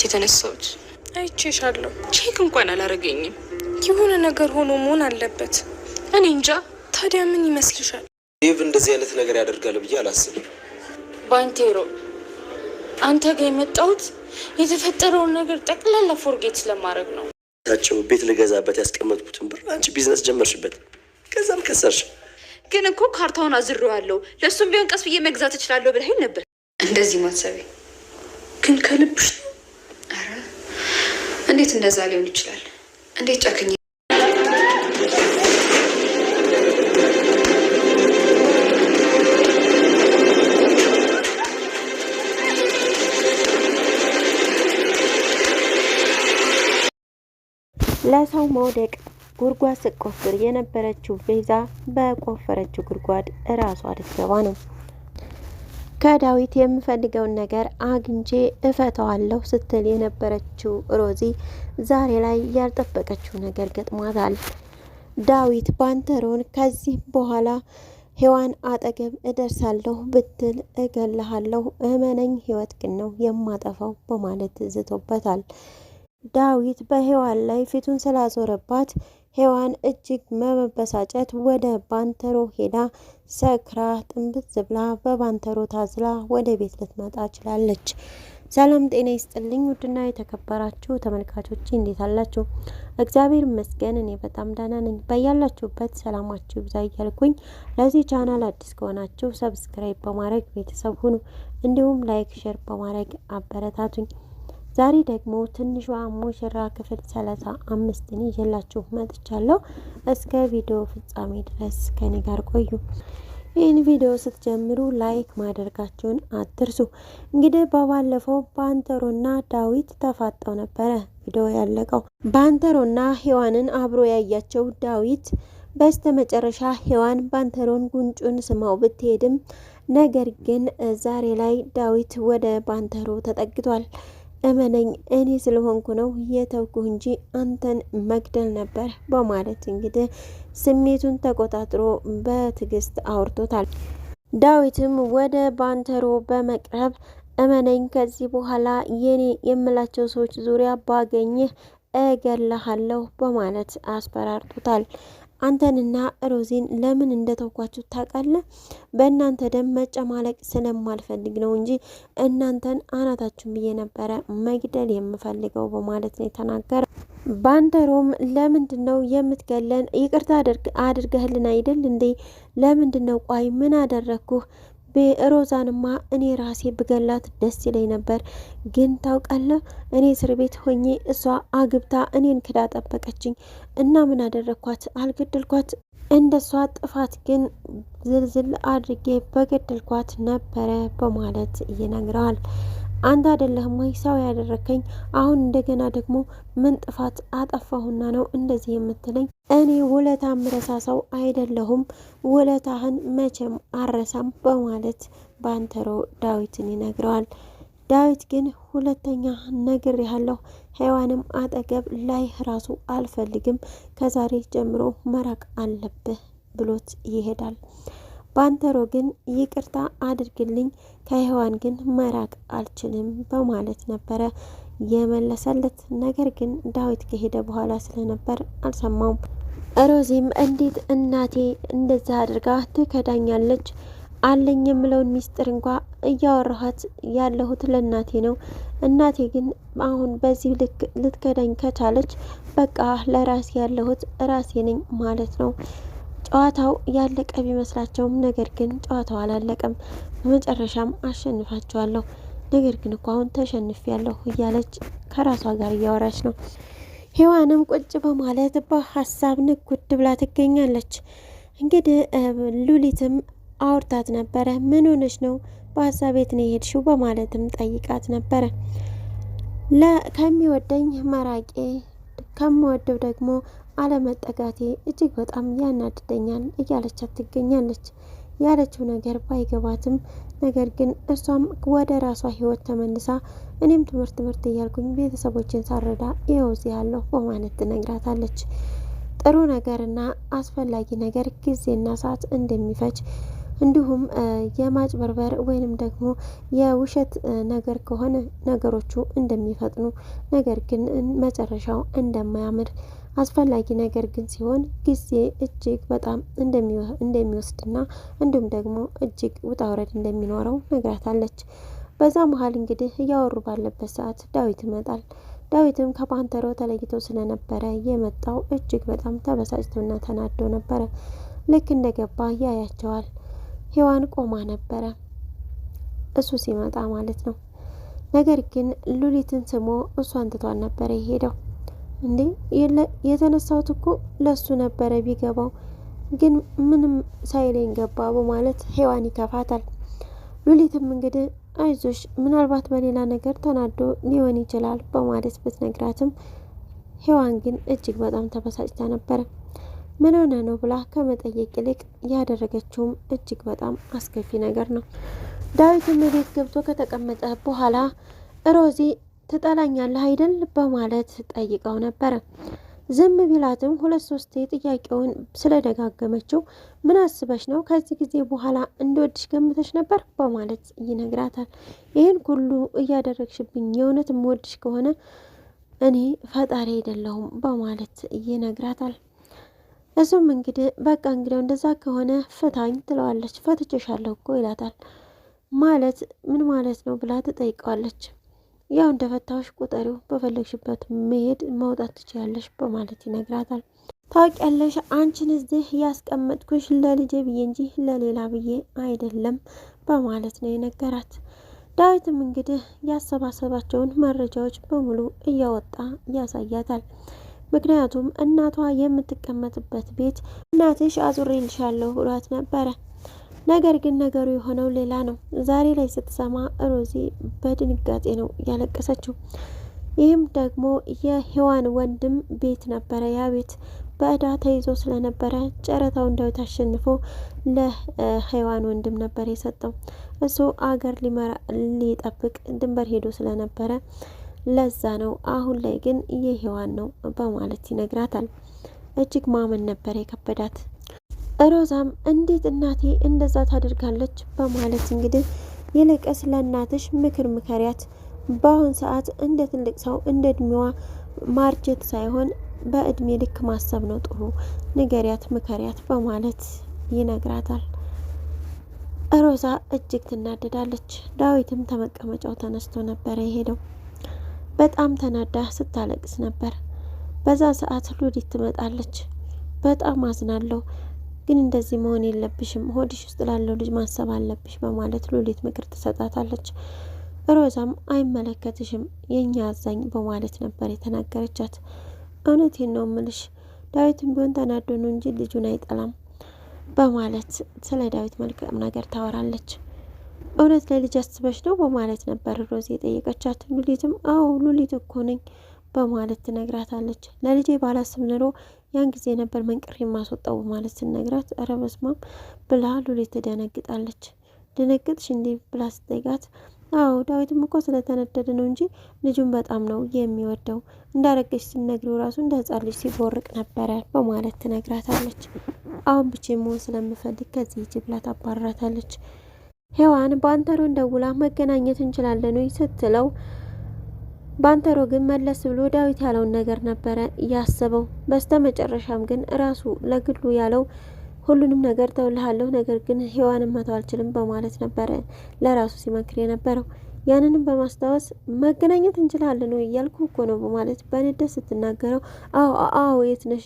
የተነሳሁት አይቼሻለሁ። ቼክ እንኳን አላረገኝም። የሆነ ነገር ሆኖ መሆን አለበት። እኔ እንጃ። ታዲያ ምን ይመስልሻል? ዴቭ እንደዚህ አይነት ነገር ያደርጋል ብዬ አላስብም። ባንቴሮ አንተ ጋር የመጣሁት የተፈጠረውን ነገር ጠቅላላ ፎርጌት ስለማድረግ ነው። ታቸው ቤት ልገዛበት ያስቀመጥኩትን ብር አንቺ ቢዝነስ ጀመርሽበት፣ ከዛም ከሰርሽ። ግን እኮ ካርታውን አዝሬዋለሁ። ለእሱም ቢሆን ቀስ ብዬ መግዛት እችላለሁ ብለኸኝ ነበር። እንደዚህ ማሰቤ ግን ከልብሽ ነው? ኧረ እንዴት እንደዛ ሊሆን ይችላል? እንዴት ጨክኝ። ለሰው መውደቅ ጉድጓድ ስትቆፍር የነበረችው ቤዛ በቆፈረችው ጉድጓድ እራሷ ልትገባ ነው። ከዳዊት የምፈልገውን ነገር አግኝቼ እፈታዋለሁ ስትል የነበረችው ሮዚ ዛሬ ላይ ያልጠበቀችው ነገር ገጥሟታል። ዳዊት ባንተሮን ከዚህ በኋላ ሔዋን አጠገብ እደርሳለሁ ብትል እገልሃለሁ፣ እመነኝ፣ ህይወት ግን ነው የማጠፋው በማለት ዝቶበታል። ዳዊት በሔዋን ላይ ፊቱን ስላዞረባት ሔዋን እጅግ በመበሳጨት ወደ ባንተሮ ሄዳ ሰክራ ጥንብዝ ብላ በባንተሮ ታዝላ ወደ ቤት ልትመጣ ችላለች። ሰላም ጤና ይስጥልኝ ውድና የተከበራችሁ ተመልካቾች እንዴት አላችሁ? እግዚአብሔር ይመስገን እኔ በጣም ደህና ነኝ። በያላችሁበት ሰላማችሁ ይብዛ እያልኩኝ ለዚህ ቻናል አዲስ ከሆናችሁ ሰብስክራይብ በማድረግ ቤተሰብ ሁኑ። እንዲሁም ላይክ ሼር በማድረግ አበረታቱኝ። ዛሬ ደግሞ ትንሿ ሙሽራ ክፍል 35ን ይዤላችሁ መጥቻለሁ። እስከ ቪዲዮ ፍጻሜ ድረስ ከኔ ጋር ቆዩ። ይህን ቪዲዮ ስትጀምሩ ላይክ ማድረጋችሁን አትርሱ። እንግዲህ በባለፈው ባንተሮና ዳዊት ተፋጠው ነበረ ቪዲዮ ያለቀው። ባንተሮና ሔዋንን አብሮ ያያቸው ዳዊት በስተመጨረሻ ሔዋን ባንተሮን ጉንጩን ስማው ብትሄድም ነገር ግን ዛሬ ላይ ዳዊት ወደ ባንተሮ ተጠግቷል። እመነኝ እኔ ስለሆንኩ ነው የተውኩህ እንጂ አንተን መግደል ነበር በማለት እንግዲህ ስሜቱን ተቆጣጥሮ በትዕግስት አውርቶታል። ዳዊትም ወደ ባንተሮ በመቅረብ እመነኝ ከዚህ በኋላ የኔ የምላቸው ሰዎች ዙሪያ ባገኝህ እገልሃለሁ በማለት አስፈራርቶታል። አንተንና ሮዚን ለምን እንደተውኳችሁ ታውቃለህ? በእናንተ ደም መጨማለቅ ስለማልፈልግ ነው እንጂ እናንተን አናታችሁን ብዬ ነበረ መግደል የምፈልገው በማለት ነው የተናገረ። ባንተሮም ለምንድን ነው የምትገለን? ይቅርታ አድርገህልን አይደል እንዴ? ለምንድን ነው? ቆይ ምን አደረግኩህ? ሮዛንማ እኔ ራሴ ብገላት ደስ ይለኝ ነበር፣ ግን ታውቃለህ እኔ እስር ቤት ሆኜ እሷ አግብታ እኔን ክዳ ጠበቀችኝ እና ምን አደረግኳት? አልገደልኳት። እንደሷ ጥፋት ግን ዝልዝል አድርጌ በገደልኳት ነበረ በማለት ይነግረዋል። አንተ አይደለህም ወይ ሰው ያደረከኝ? አሁን እንደገና ደግሞ ምን ጥፋት አጠፋሁና ነው እንደዚህ የምትለኝ? እኔ ውለታ ምረሳ ሰው አይደለሁም፣ ውለታህን መቼም አረሳም በማለት ባንተሮ ዳዊትን ይነግረዋል። ዳዊት ግን ሁለተኛ ነግሬሃለሁ፣ ሔዋንም አጠገብ ላይ ራሱ አልፈልግም፣ ከዛሬ ጀምሮ መራቅ አለብህ ብሎት ይሄዳል። ባንተሮ ግን ይቅርታ አድርግልኝ ከሔዋን ግን መራቅ አልችልም በማለት ነበረ የመለሰለት። ነገር ግን ዳዊት ከሄደ በኋላ ስለነበር አልሰማውም። ሮዚም እንዴት እናቴ እንደዛ አድርጋ ትከዳኛለች? አለኝ የምለውን ሚስጥር እንኳ እያወራኋት ያለሁት ለእናቴ ነው። እናቴ ግን አሁን በዚህ ልክ ልትከዳኝ ከቻለች በቃ ለራሴ ያለሁት ራሴ ነኝ ማለት ነው። ጨዋታው ያለቀ ቢመስላቸውም ነገር ግን ጨዋታው አላለቀም። በመጨረሻም አሸንፋቸዋለሁ፣ ነገር ግን እኮ አሁን ተሸንፌያለሁ እያለች ከራሷ ጋር እያወራች ነው። ሔዋንም ቁጭ በማለት በሀሳብ ንጉድ ብላ ትገኛለች። እንግዲህ ሉሊትም አውርታት ነበረ። ምን ሆነች ነው በሀሳብ ቤት ነው የሄድሽው በማለትም ጠይቃት ነበረ። ከሚወደኝ መራቄ ከምወደው ደግሞ አለመጠጋቴ እጅግ በጣም ያናድደኛል እያለቻት ትገኛለች። ያለችው ነገር ባይገባትም ነገር ግን እሷም ወደ ራሷ ህይወት ተመልሳ እኔም ትምህርት እያልኩኝ ቤተሰቦችን ሳረዳ ይኸው እዚህ ያለሁ በማለት ትነግራታለች። ጥሩ ነገርና አስፈላጊ ነገር ጊዜና ሰዓት እንደሚፈጅ እንዲሁም የማጭበርበር ወይንም ደግሞ የውሸት ነገር ከሆነ ነገሮቹ እንደሚፈጥኑ ነገር ግን መጨረሻው እንደማያምር አስፈላጊ ነገር ግን ሲሆን ጊዜ እጅግ በጣም እንደሚወስድና እንዲሁም ደግሞ እጅግ ውጣ ውረድ እንደሚኖረው ነግራታለች። በዛ መሀል እንግዲህ እያወሩ ባለበት ሰዓት ዳዊት ይመጣል። ዳዊትም ከፓንተሮ ተለይቶ ስለነበረ የመጣው እጅግ በጣም ተበሳጭቶና ተናዶ ነበረ። ልክ እንደገባ ያያቸዋል። ሔዋን ቆማ ነበረ እሱ ሲመጣ ማለት ነው። ነገር ግን ሉሊትን ስሞ እሷን ትቷን ነበረ የሄደው። እንዴ የተነሳሁት እኮ ለሱ ነበረ ቢገባው ግን ምንም ሳይለኝ ገባ በማለት ሔዋን ይከፋታል። ሉሊትም እንግዲህ አይዞሽ ምናልባት በሌላ ነገር ተናዶ ሊሆን ይችላል በማለት ብትነግራትም ሔዋን ግን እጅግ በጣም ተበሳጭታ ነበረ። ምን ሆነ ነው ብላ ከመጠየቅ ይልቅ ያደረገችውም እጅግ በጣም አስከፊ ነገር ነው። ዳዊትም ቤት ገብቶ ከተቀመጠ በኋላ ሮዚ ትጠላኛለህ አይደል በማለት ጠይቀው ነበረ። ዝም ቢላትም 2-3 ጥያቄውን ስለደጋገመችው ምን አስበሽ ነው ከዚህ ጊዜ በኋላ እንደወድሽ ገምተሽ ነበር በማለት ይነግራታል። ይህን ሁሉ እያደረግሽብኝ የእውነት የምወድሽ ከሆነ እኔ ፈጣሪ አይደለሁም በማለት ይነግራታል። እሱም እንግዲህ በቃ እንግዲያው እንደዛ ከሆነ ፍታኝ ትለዋለች። ፈትቼሻለሁ እኮ ይላታል። ማለት ምን ማለት ነው ብላ ትጠይቀዋለች። ያው እንደፈታሽ ቁጠሪው በፈለግሽበት መሄድ መውጣት ትችያለሽ በማለት ይነግራታል። ታውቂያለሽ አንቺን እዚህ ያስቀመጥኩሽ ለልጄ ብዬ እንጂ ለሌላ ብዬ አይደለም በማለት ነው የነገራት። ዳዊትም እንግዲህ ያሰባሰባቸውን መረጃዎች በሙሉ እያወጣ ያሳያታል። ምክንያቱም እናቷ የምትቀመጥበት ቤት እናትሽ አዙሬልሻለሁ ብሏት ነበረ። ነገር ግን ነገሩ የሆነው ሌላ ነው። ዛሬ ላይ ስትሰማ ሮዚ በድንጋጤ ነው ያለቀሰችው። ይህም ደግሞ የሔዋን ወንድም ቤት ነበረ። ያ ቤት በእዳ ተይዞ ስለነበረ ጨረታውን ዳዊት አሸንፎ ለሔዋን ወንድም ነበር የሰጠው። እሱ አገር ሊጠብቅ ድንበር ሄዶ ስለነበረ ለዛ ነው። አሁን ላይ ግን የሔዋን ነው በማለት ይነግራታል። እጅግ ማመን ነበር የከበዳት። ሮዛም እንዴት እናቴ እንደዛ ታደርጋለች በማለት እንግዲህ ይልቅስ ለእናትሽ ምክር ምከሪያት፣ በአሁን ሰዓት እንደ ትልቅ ሰው እንደ እድሜዋ ማርጀት ሳይሆን በእድሜ ልክ ማሰብ ነው ጥሩ፣ ንገሪያት፣ ምከሪያት በማለት ይነግራታል። ሮዛ እጅግ ትናደዳለች። ዳዊትም ተመቀመጫው ተነስቶ ነበረ የሄደው። በጣም ተናዳ ስታለቅስ ነበር። በዛ ሰዓት ሉሊት ትመጣለች። በጣም አዝናለሁ፣ ግን እንደዚህ መሆን የለብሽም፣ ሆድሽ ውስጥ ላለው ልጅ ማሰብ አለብሽ በማለት ሉሊት ምክር ትሰጣታለች። ሮዛም አይመለከትሽም የኛ አዛኝ በማለት ነበር የተናገረቻት። እውነቴን ነው ምልሽ፣ ዳዊትም ቢሆን ተናዶ ነው እንጂ ልጁን አይጠላም በማለት ስለ ዳዊት መልካም ነገር ታወራለች። እውነት ለልጅ አስበሽ ነው በማለት ነበር ሮዚ የጠየቀቻት። ሉሊትም አዎ ሉሊት እኮ ነኝ በማለት ትነግራታለች። ለልጄ ባላስብ ኑሮ ያን ጊዜ ነበር መንቅር የማስወጣው በማለት ትነግራት፣ ኧረ በስመ አብ ብላ ሉሊት ትደነግጣለች። ደነግጥሽ እንዴ ብላ ስትጠይቃት፣ አዎ ዳዊትም እኮ ስለተነደደ ነው እንጂ ልጁን በጣም ነው የሚወደው፣ እንዳረገች ሲነግሪው ራሱ እንደ ሕፃን ልጅ ሲቦርቅ ነበረ በማለት ትነግራታለች። አሁን ብቻ መሆን ስለምፈልግ ከዚህ ሂጂ ብላ ታባራታለች። ሔዋን ባንተሮን ደውላ መገናኘት እንችላለን ወይ ስትለው፣ ባንተሮ ግን መለስ ብሎ ዳዊት ያለውን ነገር ነበረ ያሰበው። በስተመጨረሻም ግን ራሱ ለግሉ ያለው ሁሉንም ነገር ተውልሃለሁ፣ ነገር ግን ሔዋንን መተው አልችልም በማለት ነበረ ለራሱ ሲመክር የነበረው። ያንንም በማስታወስ መገናኘት እንችላለን ወይ እያልኩ እኮ ነው በማለት በንዴት ስትናገረው፣ አዎ የት ነሽ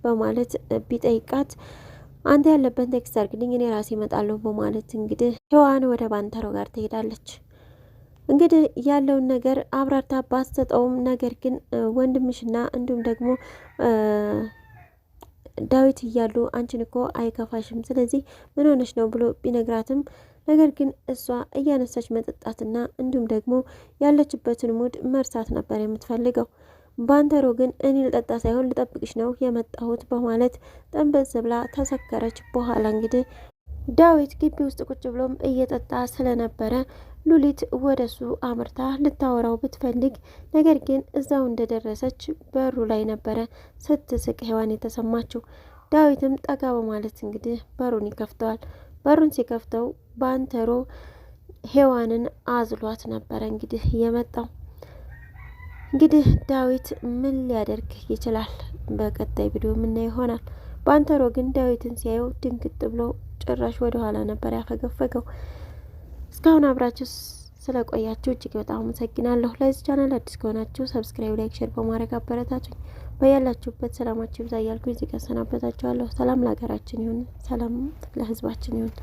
በማለት ቢጠይቃት፣ አንተ ያለበት ቴክስት አድርግልኝ እኔ ራሴ እመጣለሁ በማለት እንግዲህ ሔዋን ወደ ባንተሮ ጋር ትሄዳለች። እንግዲህ ያለውን ነገር አብራርታ ባትሰጠውም ነገር ግን ወንድምሽና እንዲሁም ደግሞ ዳዊት እያሉ አንቺን እኮ አይከፋሽም፣ ስለዚህ ምን ሆነሽ ነው ብሎ ቢነግራትም ነገር ግን እሷ እያነሳች መጠጣትና እንዲሁም ደግሞ ያለችበትን ሙድ መርሳት ነበር የምትፈልገው። ባንተሮ ግን እኔ ልጠጣ ሳይሆን ልጠብቅሽ ነው የመጣሁት በማለት ጠንበዝ ብላ ተሰከረች። በኋላ እንግዲህ ዳዊት ግቢ ውስጥ ቁጭ ብሎም እየጠጣ ስለነበረ ሉሊት ወደሱ አምርታ ልታወራው ብትፈልግ ነገር ግን እዛው እንደደረሰች በሩ ላይ ነበረ ስትስቅ ሔዋን የተሰማችው። ዳዊትም ጠጋ በማለት እንግዲህ በሩን ይከፍተዋል። በሩን ሲከፍተው ባንተሮ ሔዋንን አዝሏት ነበረ እንግዲህ የመጣው። እንግዲህ ዳዊት ምን ሊያደርግ ይችላል? በቀጣይ ቪዲዮ የምናየው ይሆናል። ባንተሮ ግን ዳዊትን ሲያየው ድንግጥ ብሎ ጭራሽ ወደ ኋላ ነበር ያፈገፈገው። እስካሁን አብራችሁ ስለቆያችሁ እጅግ በጣም አመሰግናለሁ። ለዚህ ቻናል አዲስ ከሆናችሁ ሰብስክራይብ፣ ላይክ፣ ሼር በማድረግ አበረታቱኝ። በያላችሁበት ሰላማችሁ ይብዛ እያልኩኝ እዚህ ጋር ሰናበታችኋለሁ። ሰላም ለሀገራችን ይሁን፣ ሰላም ለሕዝባችን ይሁን።